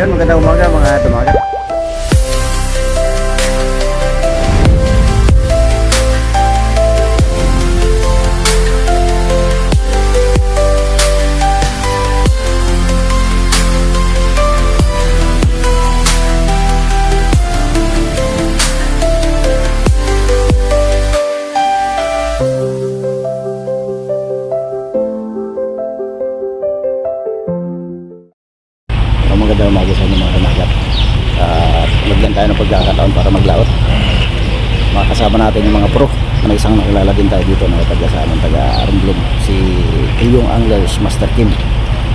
Ayun, magandang umaga mga tumaga. Magandang umaga sa inyo mga tumagat. Lagyan tayo ng pagkakataon para maglaot. Makasama natin yung mga pro. May isang nakilala din tayo dito na taga sa amin, taga Armblom, si Iyong Anglers Master Kim.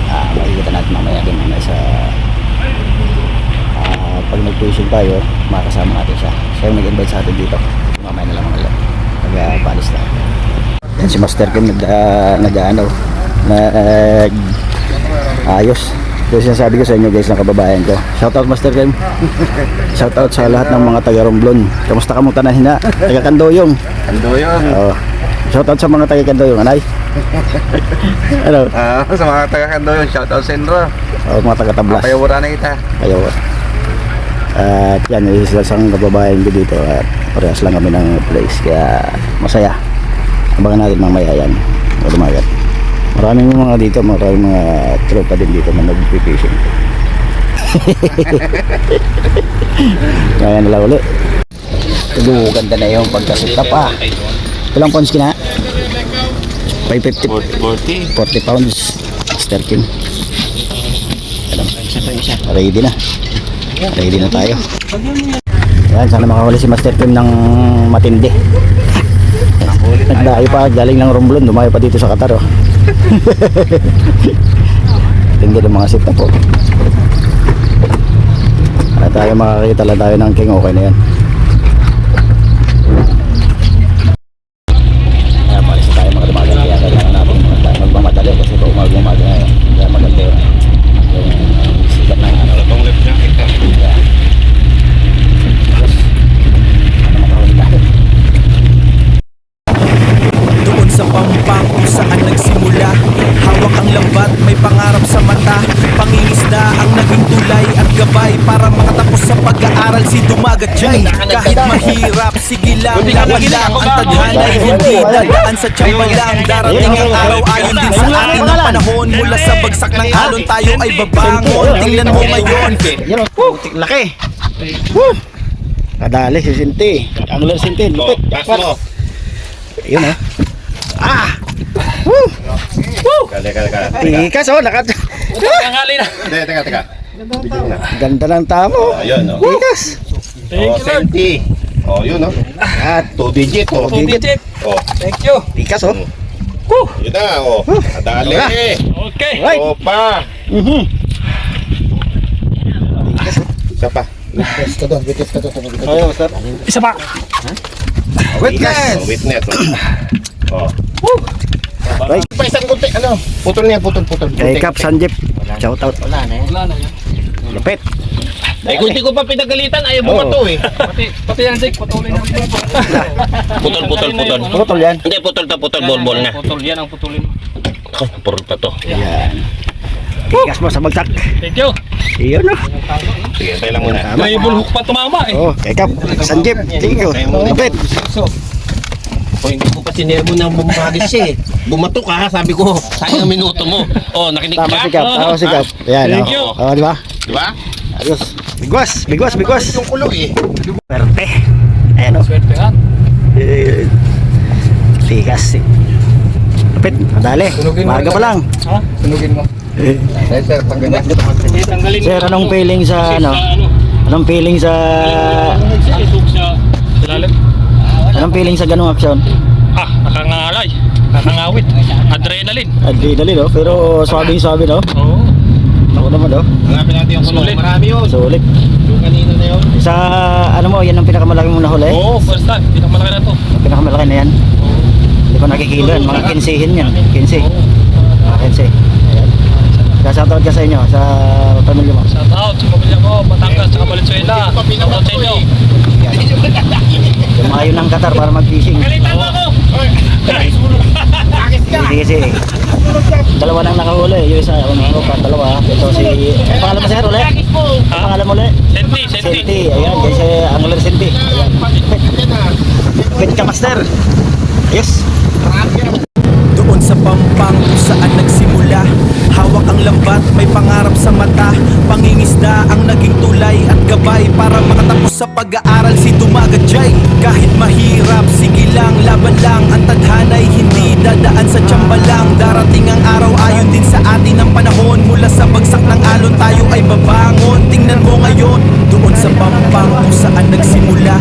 Makikita natin mamaya din mamaya sa pag nag-tuition tayo, makasama natin siya. Siya yung nag-invite sa atin dito. Mamaya na lang mga taga Palis na. Yan si Master Kim ayos. Kasi sinasabi ko sa inyo guys ng kababayan ko. Shoutout Master Kim. Shoutout sa lahat ng mga taga Romblon. Kamusta ka mong tanahina? Taga Kandoyong. Kandoyong. Shoutout sa mga taga Kandoyong, anay. Ano? Sa mga taga Kandoyong, shoutout sa Indro. Mga taga Tablas. Payawara na kita. Payawara. At yan, isang kababayan ko dito. At parehas lang kami ng place. Kaya masaya. Abangan natin mamaya yan. Malumagat. Maraming mga dito, maraming mga tropa din dito na nag-fishing. Kaya nila ulit. Ganda na yung pagkasita pa. Ilang pounds kina? 550. 40 pounds. Master Kim. Ready na. Ready na tayo. Yan, sana makahuli si Master Kim ng matindi. Nagdayo pa, galing ng Romblon, dumayo pa dito sa Qatar. Tingnan ng mga sit na po. Para tayo makakita lang tayo ng king, okay na yan. Kaya palis tayo mga dumagal, kaya kailangan natin magmamadali kasi ito umaga ngayon. Kaya maganda yung sikat na ano. Itong left niya, kita. Doon sa Pampang kung saan nagsimula, hawak ang lambat, may pangarap sa mata. Pangingisda ang naging tulay at gabay para makatapos sa pag-aaral si Dumagat Jay. Kahit mahirap, sige lang, laban lang. Ang tadhana'y hindi dadaan sa tiyamba lang. Darating ang araw ayon din sa atin ng panahon. Mula sa bagsak ng alon tayo ay babangon. Tingnan mo ngayon. Laki. Kadali si Sinti. Angler Sinti. Lupit. Yun o. Tikas o. Teka. Ganda ng tamo. Ayun o. Tikas. Senti. Yun o. At 2 digit o. 2 digit. Thank you. Tikas o. Yun na o. Adali. Okay. Right. Opa. Isa pa. Isa pa. Witness. Witness. Right. Pa isang kunti. Ano? Putol niya. Putol. Kay Cap Sanjip. Shout out. Wala na yan. Lupit. Kung hindi ko pa pinagalitan, ayaw bumato eh. Pati yan, Jake. Patuloy na. Putol. Putol yan. Hindi, putol bol na. Putol, yan ang putulin. Purot pa to. Yan. Tikas mo sa bagsak. Thank you. Iyon o. Sige, tayo lang muna. May bulhok pa tumama eh. Kay Cap Sanjip. Thank you. Lupit. Hindi ko pa sinermo na bumagis siya eh. Bumato ka, sabi ko, sayang ang minuto mo. Nakinig Tama si ka? Cap. Tama si Cap. Yan Thank you. o. Di ba? Diba? Ayos. Bigwas. Yung kulo eh. Perte. Ayan o. Swertehan. Tikas. Lupit. Madali. Maga pa lang. Ha? Sunugin mo. Sir, pagganyan. Tanggalin Sir, anong feeling sa ano? Anong feeling sa ilalim. Anong feeling sa ganung aksyon? Nakangalay. Nakangawit. Adrenaline. Adrenaline no, pero swabing-swabe no. Oo. Ako naman no. Hanapin natin yung kulo. Marami yun. Sulit. Yung kanina na yun. Sa ano mo, yan ang pinakamalaki mong nahuli? Oo, first time. Pinakamalaki na to. Ang pinakamalaki na yan. Hindi ko nakikilo yan, mga 15 yan. 15. Mga 15. Ayan. Shoutout ka sa inyo, sa pamilya mo. Shout out sa pamilya ko, Batangas, sa Valenzuela. Shout out sa inyo. Lumayo ng Qatar para mag-fishing. Kalitan mo ako! Sige. Dalawa nang nakahuli. Yung isa, dalawa. Ito si... Pangalan mo sir ulit? pangalan mo ulit? Senti. Senti. Ayan, dyan si Angler Senti. Ayan. Pwede ka, master. Ayos. Doon sa Pampang kung saan nagsimula, hawak ang lambat, may pangarap sa mata. Pangingisda ang naging tulay at gabay para makatapos sa pag-aaral si Dumagat Jay. Kahit mahirap, sige lang, laban lang. Ang tadhana'y hindi dadaan sa tsamba lang. Darating ang araw ayon din sa atin ang panahon. Mula sa bagsak ng alon tayo ay babangon. Tingnan mo ngayon, doon sa Pampang kung saan nagsimula,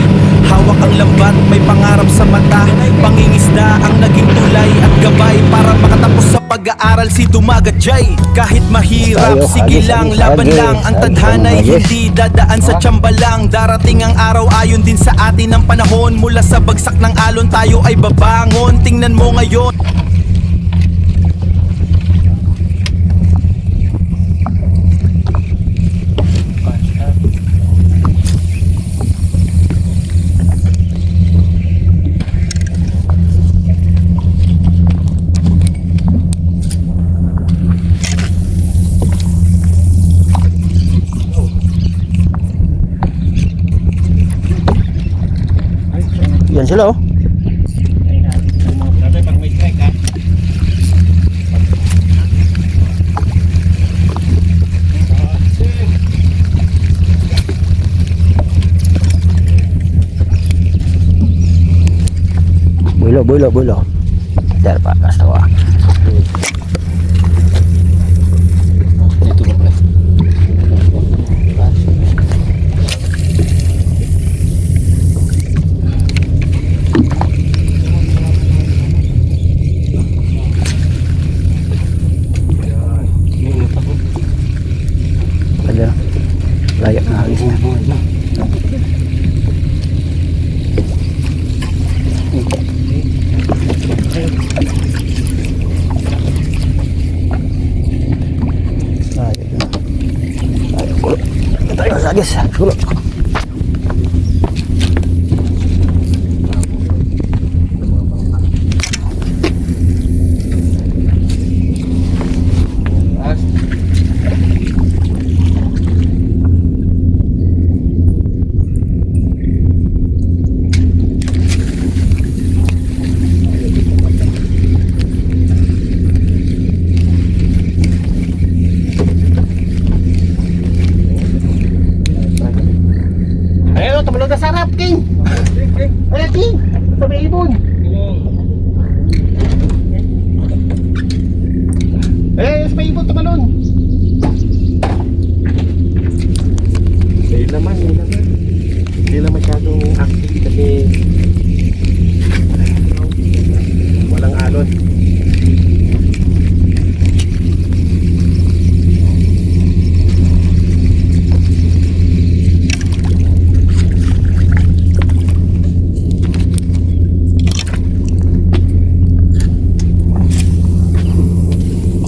hawak ang lambat, may pangarap sa mata. Pangingisda ang naging tulay at gabay para makatapos sa pag-aaral si Dumagat Jay. Kahit mahirap, Tayo, sige agis, lang, agis, laban agis, lang. Ang agis, tadhana'y agis. hindi dadaan sa tsamba lang. Darating ang araw ayon din sa atin ang panahon. Mula sa bagsak ng alon tayo ay babangon. Tingnan mo ngayon. Yan sila oh. Bulo. Dar Pak, kasih tahu. Dito ba pala? Ada layak na habis na. Guys, dulu. Ayun, tumalon na sa harap, King. Ayun, King. Sa may ibon. Eh, sa may ibon, tumalon. Hindi naman. Hindi naman masyadong active kasi walang alon.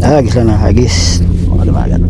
Hagis lang na hagis. Mga Dumagat.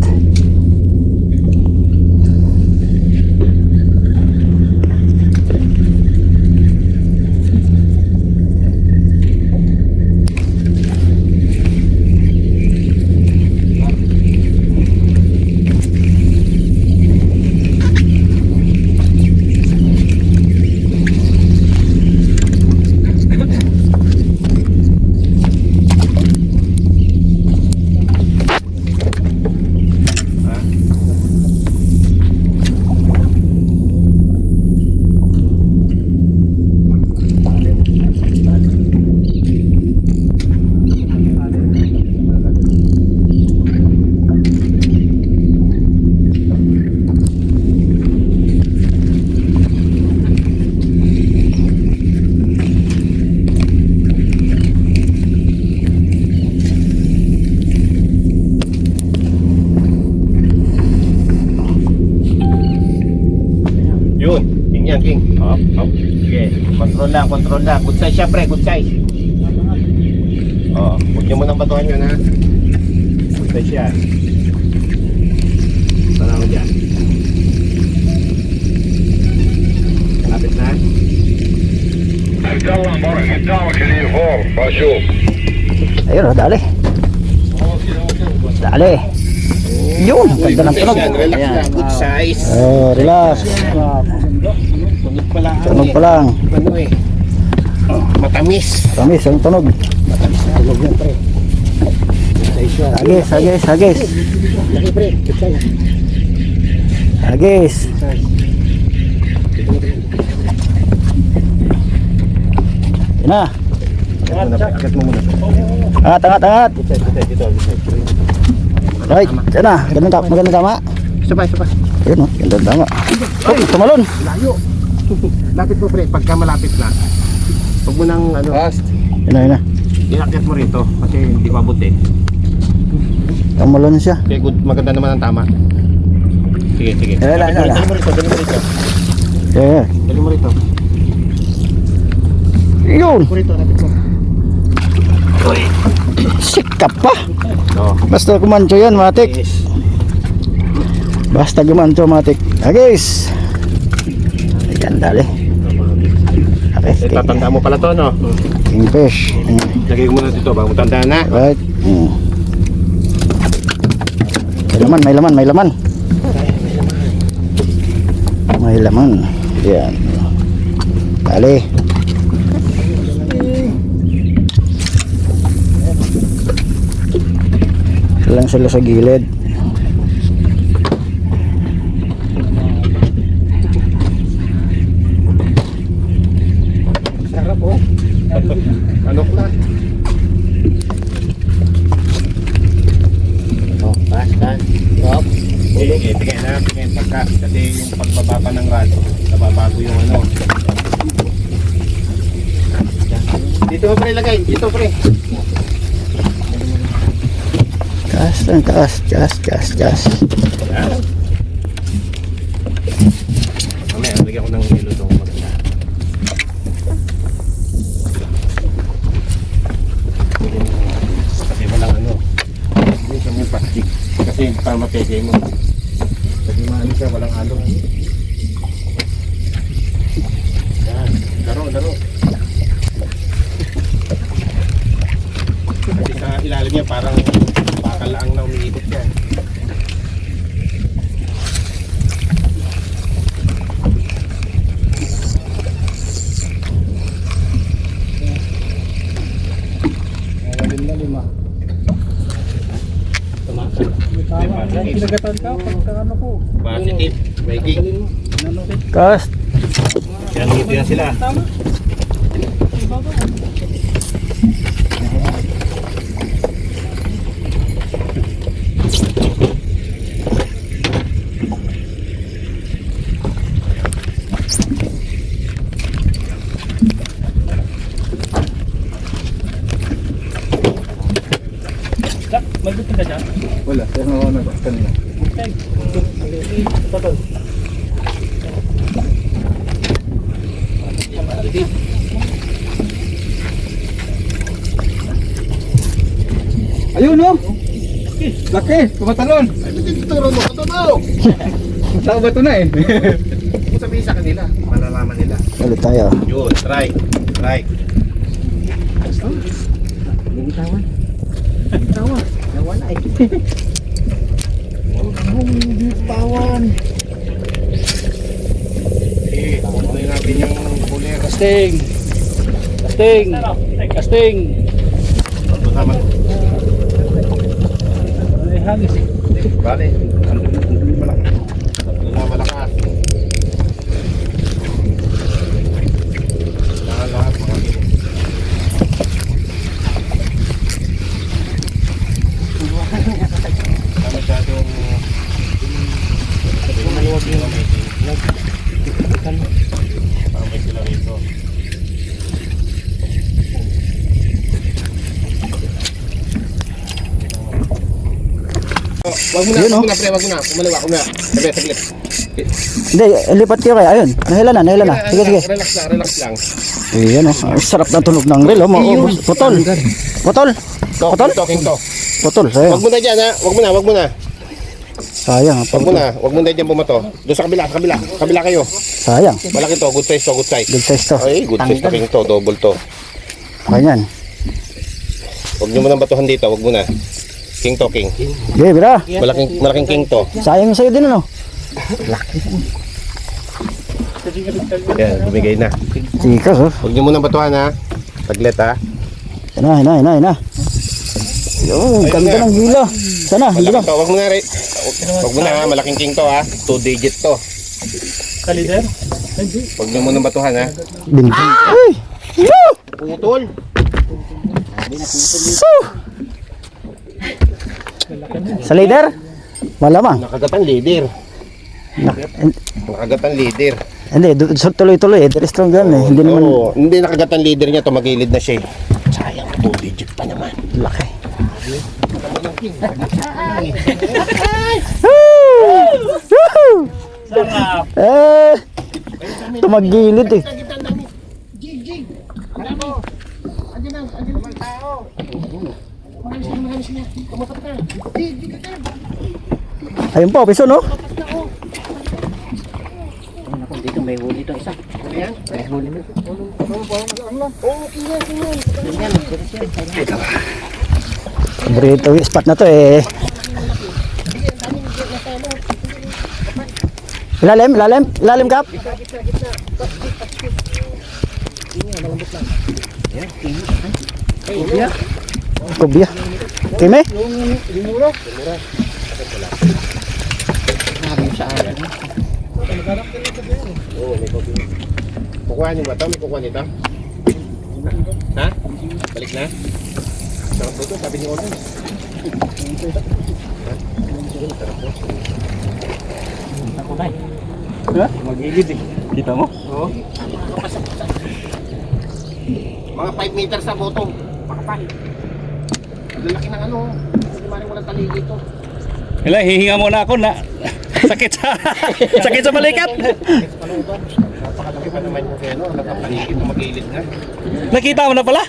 Yun, King yan, King. Hop. Sige, control lang. Good size siya, pre, good size. Huwag niyo munang batuhan yun, ha. Good size siya. Sana ako dyan. Kapit na. Ayun oh, dali. Dali. Yun, ang ganda ng tunog. Yan, relax Ayan. lang. Good size. Oh, relax. Tunog pa lang. Tunog pa lang. Ano eh. Matamis. Tamis ang tunog. Matamis na tunog yan, pre. Hagis, hagis, hagis. Laki, pre. Good size. Hagis. Yan na. Agat mo muna. Angat, angat, angat. Good size, good size. Dito, good size. Right, yan na. Magandang tama. Isa pa, isa pa. Yun, oh. Gandang tama. Oh, tumalon. Layo. Lapit mo, pre. Pagka malapit na. Huwag mo nang ano. Yun na, yun na. Inakit mo rito. Kasi hindi ko abot eh. Tumalon siya. Okay, good. Maganda naman ang tama. Sige, sige. Dali mo rito, dali mo rito. Yeah. Dali mo rito. Yun. Rito, lapit mo. Sikap pa. Oo. Basta kumancho yan, matik. Yes. Basta kumancho, matik. Hagis. Ayan, dali. Okay, Tatanda mo pala to, no? kingfish. Lagay ko muna dito bago tandaan na. Right. May laman, may laman, may laman. May laman. Yan. Dali. Lang sila sa gilid. Sarap oh. Anok na. Oh, basta. Stop. Tingnan na, tingnan pagka. Kasi yung pagbaba pa ng rod, nababago yung ano. Dito mo pre lagay, dito pre. Taas lang, taas. Jas, jas, jas. Mamaya, lagyan ko ng hilo doon maganda. Kasi walang ano. Hindi siya may plastic. Kasi para mapegay mo. Kasi maano siya, walang halo. Yan, laro, laro. Kasi sa ilalim niya parang bakal lang na umiikot siya. Positive, breaking. Cast. Kaya dito yan sila. Wala, pero ano ba? Kanina. Ayun no? Laki, tumatalon. Ay, tuturo mo, tuturo! Tao ba ito na eh? Kung sabihin sa kanila, malalaman nila. Ulit tayo. Yun, try. Try. Kukunin natin yung kulir. Casting. Casting. Casting. Kasama. Ay, hagis. Bale, malaki. Tatlo na malakas. Lahat mga kilo. Masyadong maluwag yung amazing. Parang may sila rito. Wag mo na, Yun, wag oh. mo na, pre, wag mo na. Kumaliwa, kumaliwa. Saglit, saglit. Hindi, lipat kayo kaya. Ayun, nahilan na, nahilan na. Sige, sige. Relax lang, relax lang. Ayan o, ang sarap na tunog ng reel. Oh, putol. Putol. Putol? Talking to. Putol, Wag sayang. mo na dyan, ha? Wag mo na, wag mo na. Sayang. Wag mo na, wag mo na dyan bumato. Doon sa kabila, sa kabila. Kabila kayo. Sayang. Malaki to, good size to, good size. Good size to. Ay, good size to, king to, double to. Ganyan. Wag nyo mo nang batuhan dito, wag mo na. King to, king. Okay, bira. Malaking king to. Sayang sa'yo din ano. Yan, bumigay na. Tikas oh. Huwag niyo muna batuhan ha. Taglet ha. Hina. Yung ganda ng hila. Sana, hila. Malaking to. Huwag mo na rin. Huwag mo na ha. Malaking king to ha. 2 digit to. Kalider? Huwag niyo muna batuhan ha. Binti. Ay! Yoo! Putol. Sa leader? Malamang. Nakagatan leader. Nak- Nakagatan leader. Hindi, tuloy-tuloy eh. There is strong gun eh. Hindi naman Oo, hindi nakagatan leader niya. Tumagilid na siya eh. Sayang, 2 digit pa naman. laki. Eh, tumagilid eh. Ayun po, piso no? Dito may huli ito isa. May huli na. Burrito spot na to eh. Ilalim kap. Kubya. Kime? Kukuha niyo ba ito? May kukuha nito? Ha? Balik na? Sarap po ito, sabi ni Orlando. Magigid eh. Kita mo? Mga 5 meters sa bottom. Makapal. Ang lalaki ng ano. Hindi maring walang taligi ito. Hala, hihinga muna ako na sakit sa balikat. Napakadaki pa naman yung ano. Nakapaligid na magilid na. Nakita mo na pala?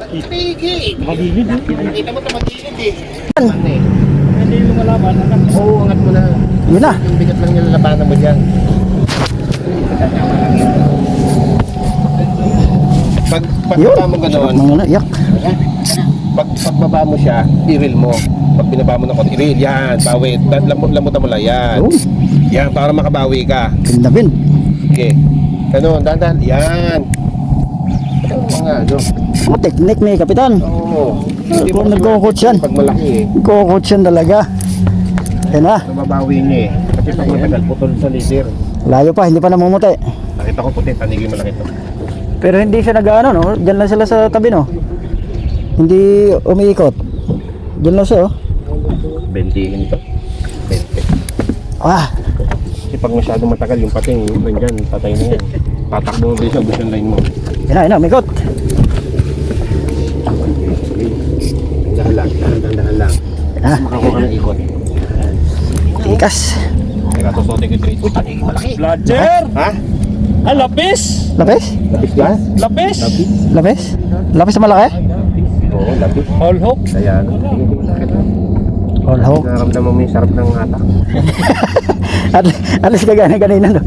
Taligi! Magilid eh. Nakita mo ito magilid eh. Hindi mo malaman. Oo, angat mo na. Yun na. Yung bigat lang yung lalabanan mo dyan. Pagbaba mo gano'n, Mga yak. pagbaba mo siya, i-reel mo. Pag binaba mo ng konti, i-reel, yan, bawi. Lamutan mo lang, yan. Oh, Yan, para makabawi ka. ganda bin. Okay. Ganun, dahan-dahan, yan. Ano nga, ano? Oh, technique ni kapitan. Oo. Kung nagko-coach yan. Pag malaki eh, Nagko-coach yan talaga. Yan na. nababawi niya eh. Kasi pag matagal, putol sa leader. Layo pa, hindi pa namumuti. Nakita ko puti, tanigin malaki to. Pero hindi siya nag-ano no. Diyan lang sila sa tabi no. Hindi umiikot. Diyan lang siya oh. 20 ito. 20. Ah, Kasi pag masyadong matagal, yung pating, yung nandyan, patay na yan. Tatakbo mo din sa bush line mo. yan na, umikot. Dahan lang, dahan lang. Ah, Makakuha ka ng ikot. tikas. Teka, tusotin ko ito. Uy, tanigin malaki. Bladger! Ha? Ah, lapis! Lapis? Lapis ka? Lapis! Lapis? Lapis na malaki? Oo, lapis. All hook! Kaya, tingin sa akin. All hook. Nararamdaman mo yung sarap ng hatak. At least kagana-ganina no.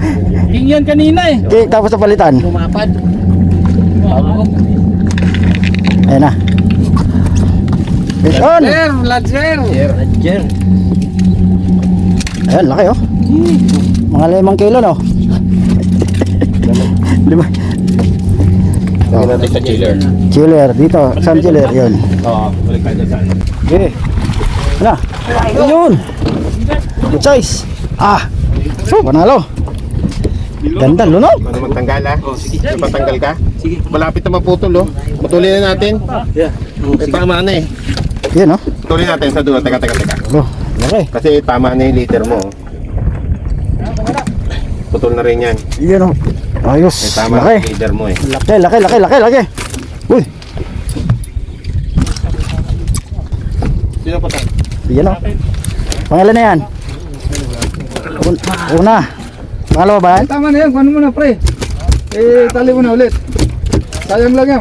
King yan kanina eh! Okay, tapos na palitan. Lumapad. Ayan na. Fish on! Bladger! Roger. Ayan, laki oh. Mga 5 kilo no. 5. Lagyan natin sa chiller. Chiller dito, saan chiller? Yun. Oo, balik tayo dyan saan. Okay. Ano? Yun. Good size. Ah. So, panalo. Ganda, lunog. Ano magtanggal ha? Sige. Patanggal ka? Sige. Malapit na maputol oh. Putulin na natin. Eh, tama na eh. Yun oh. Putulin natin sa dulo. Teka. Oh, laki. Kasi tama na yung liter mo. Putol na rin yan. Yun oh. Ayos. Eh, tama na Laki. yung liter mo eh. Laki. Uy. Sino pa tayo? Yan oh. Pangalan na yan. Una. Pangalawa ba yan? Tama na yan, kuhanin mo na pre. Eh, tali mo na ulit. Sayang lang yan,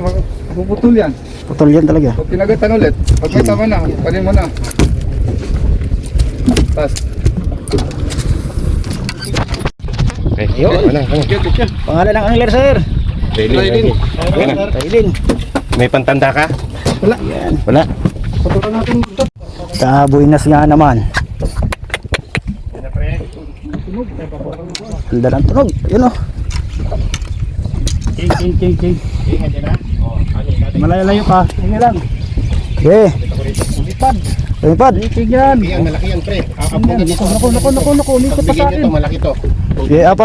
puputol yan. Putol yan talaga. Pag pinagatan ulit, pag may tama na, kuhanin mo na. Tas. Okay, ano? Pangalan ng angler sir. Raylin. Okay na. Tailin. May pantanda ka? Wala. Yan. Wala. Putulan natin. Kabuinas nga naman. Ganda ng tunog. Yun oh. King. Malayo-layo pa. Hindi lang. Okay. Lumipad. Lumipad. King yan. Ang malaki yan, pre. Apo ka dito. Naku. Umikot pa sa Pagbigyan nyo akin. to, malaki to. Okay, up.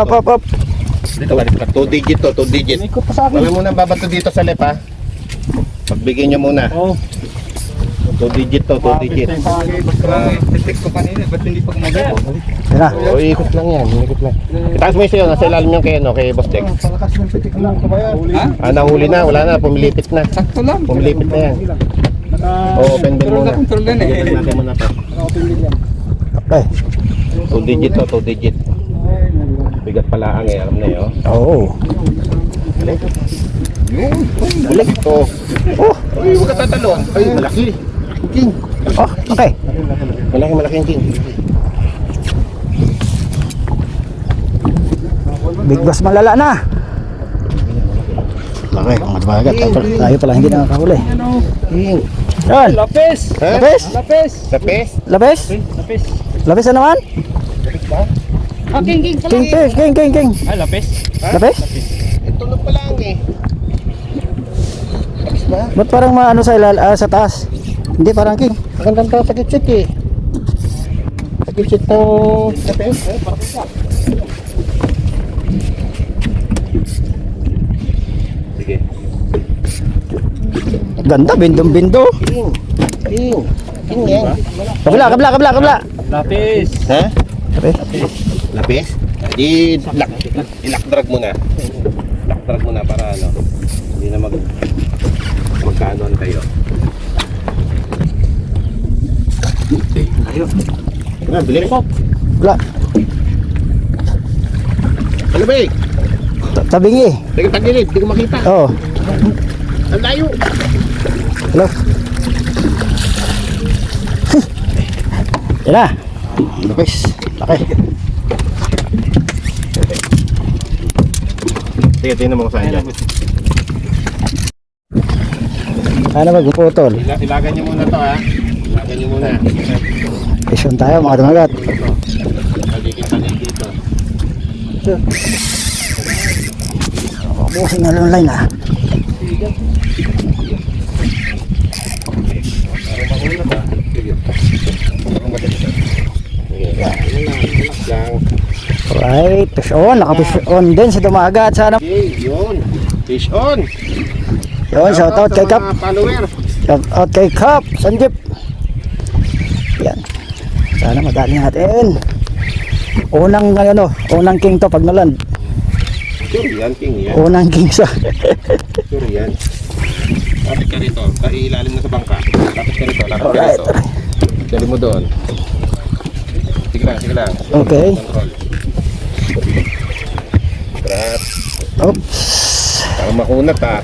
Dito ka, 2 digit to, 2 digit. Umikot pa sa akin. Wala muna babato dito sa left, ha? Pagbigyan nyo muna. Oh. 2 digit to, 2 digit. Text ko kanina, ba't hindi pa gumagana? Yan na. O, ikot lang yan, ikot lang. Itaas mo yung sayo, nasa ilalim yung kay Boss Dex. Palakas ng pitik lang. Ha? Nahuli na, wala na, pumilipit na. Sakto lang. Pumilipit na yan. Oo, open bill muna. Control na eh. Open natin muna pa. Open din yan. Okay. 2 digit to, 2 digit. Bigat pala ang alam na yun. Oo. Balik to. Oh, ay, huwag ka tatalon. Ay, malaki. King. Oh, okay. Malaking king. Big Boss malala na. Okay, mga tumagat. Tayo pala hindi nakakahuli. King. Yan. Lapis! Ha? Lapis? Lapis! Lapis? Lapis? Lapis! Lapis na naman? Ah, king! King. Ay, lapis! Lapis? Ito na pala ang eh. Lapis ba? Ba't parang maano sa taas? Hindi parang king. Ang ganda sa kitsit eh. Sa kitsit ng lapis. Sige. Ganda, bindong-bindo. King yan. Kabla. Lapis! Ha? Lapis? Lapis? Ilak-drag mo na. Ilak-drag mo na para ano. Hindi na magkaanuan tayo. Na, bilis. Kabla. Ano ba eh? Tabingi. Teka, tagilid. Hindi ko makita. Oo. Ang layo. Hello. Yan na. Lapis. Laki. Sige, tingnan mo kung saan dyan. Ano ba, guputol? Ilagan niyo muna to, ha? Ilagan niyo muna. Isyon tayo mga tumagat. Taligid dito. Busin nga lang line ah. Alright, fish on. Naka-fish on din si Dumagat. Sana. Okay, yun. Fish on. Yun, shout out kay Kap. Mga follower. Shout out kay Kap. Sanjip. Yan. Sana madali natin. Unang king to pag naland. Sure yan, King yan. Unang king sa. Sure yan. Lapit ka rito. Ilalim na sa bangka. Lapit ka rito. Lapit ka Alright. rito. Dali mo doon. Sige lang. Okay. Control. Trap. Oops. Para makunat, ha.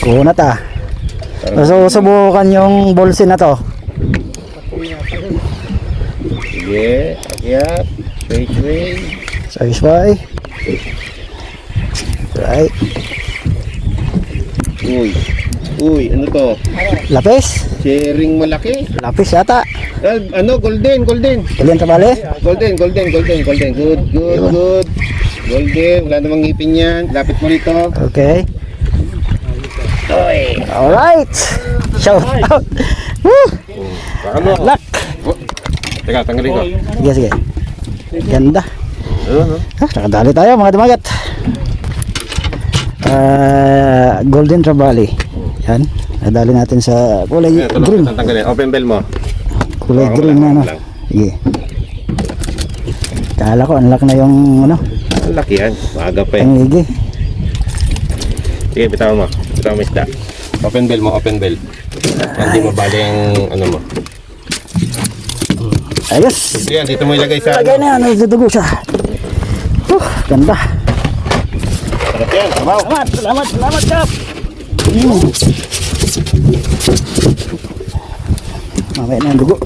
Kunat ah. Para So, subukan yung bolsin na to. Sige. Akyat. Straight way. Satisfy. Right. Uy, ano to? Lapis. Sharing malaki. Lapis yata. Golden. Ulian tabali. Golden. Good. Golden. Wala namang ngipin yan. Lapit mo rito. Okay. Alright. Shout out. Woo. Ano? Luck. Teka, tanggalin ko. Sige. Ganda. Ano? Nakadali tayo mga dumagat. Golden Trevally. Yan. Nadali natin sa kulay green. Tanggalin. Open bell mo. Kulay green na ano. Sige. Kala ko unlock na yung ano. Ang laki yan. Maaga pa eh. Ang ligi. Sige, bitawan mo. Bitawan mo isda. Open bell mo. Hindi mo bali ang ano mo. Ayos. Yan, dito mo ilagay sa Lagay na yan. Nagdudugo siya. Ganda. Sarap yan. Sabaw. Salamat Kap. Mamaya na ang dugo.